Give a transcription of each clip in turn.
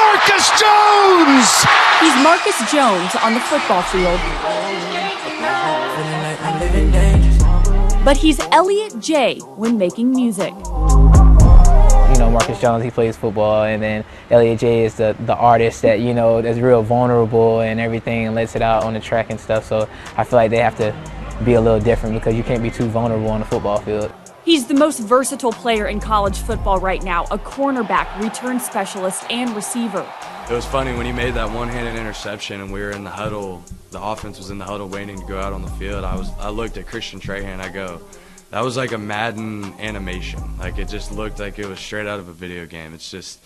Marcus Jones! He's Marcus Jones on the football field. But he's Elliot J. when making music. You know, Marcus Jones, he plays football, and then Elliot J is the artist that, you know, is real vulnerable and everything and lets it out on the track and stuff. So I feel like they have to be a little different because you can't be too vulnerable on the football field. He's the most versatile player in college football right now, a cornerback, return specialist, and receiver. It was funny when he made that one-handed interception and we were in the huddle, the offense was in the huddle waiting to go out on the field. I looked at Christian Trahan, I go, that was like a Madden animation. Like, it just looked like it was straight out of a video game. It's just,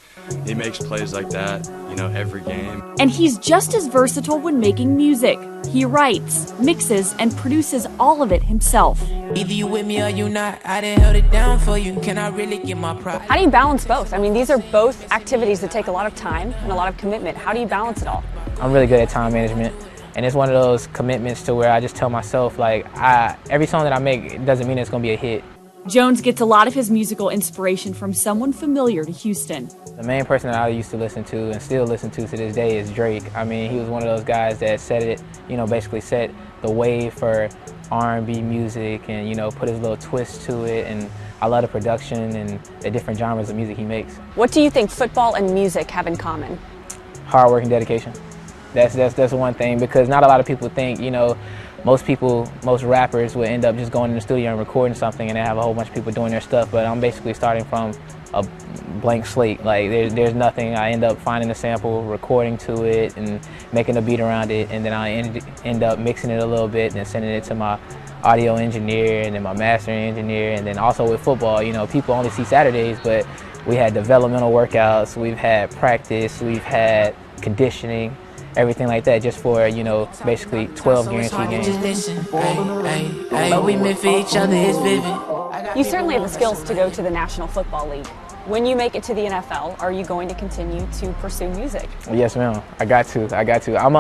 he makes plays like that, you know, every game. And he's just as versatile when making music. He writes, mixes, and produces all of it himself. Either you with me or you not, I done held it down for you. Can I really get my pride? How do you balance both? I mean, these are both activities that take a lot of time and a lot of commitment. How do you balance it all? I'm really good at time management. And it's one of those commitments to where I just tell myself, like, every song that I make, it doesn't mean it's going to be a hit. Jones gets a lot of his musical inspiration from someone familiar to Houston. The main person that I used to listen to and still listen to this day is Drake. I mean, he was one of those guys that set it, you know, basically set the wave for R&B music and, you know, put his little twist to it. And I love the production and the different genres of music he makes. What do you think football and music have in common? Hard work and dedication. That's one thing, because not a lot of people think, you know, most rappers would end up just going in the studio and recording something and they have a whole bunch of people doing their stuff, but I'm basically starting from a blank slate. Like, there's nothing. I end up finding a sample, recording to it, and making a beat around it, and then I end up mixing it a little bit and then sending it to my audio engineer and then my mastering engineer. And then also with football, you know, people only see Saturdays, but we had developmental workouts, we've had practice, we've had conditioning, everything like that, just for, you know, basically 12 guaranteed games. But we meant for each other, it's vivid. You certainly have the skills to go to the National Football League. When you make it to the NFL, are you going to continue to pursue music? Yes, ma'am. I got to. I'm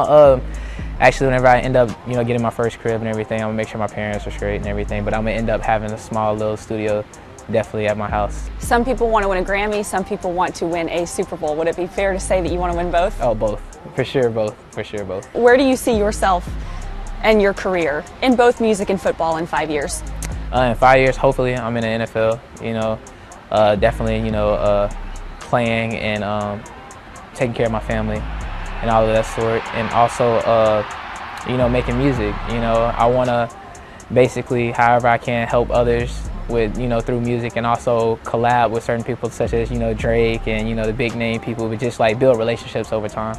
actually, whenever I end up, you know, getting my first crib and everything, I'm gonna make sure my parents are straight and everything, but I'm gonna end up having a small little studio definitely at my house. Some people want to win a Grammy, some people want to win a Super Bowl. Would it be fair to say that you want to win both? Oh, both. For sure, both. Where do you see yourself and your career in both music and football in 5 years? In 5 years, hopefully, I'm in the NFL, you know, definitely, you know, playing and taking care of my family and all of that sort. And also, you know, making music. You know, I want to basically, however I can, help others with, you know, through music, and also collab with certain people such as, you know, Drake and, you know, the big name people, but just like build relationships over time.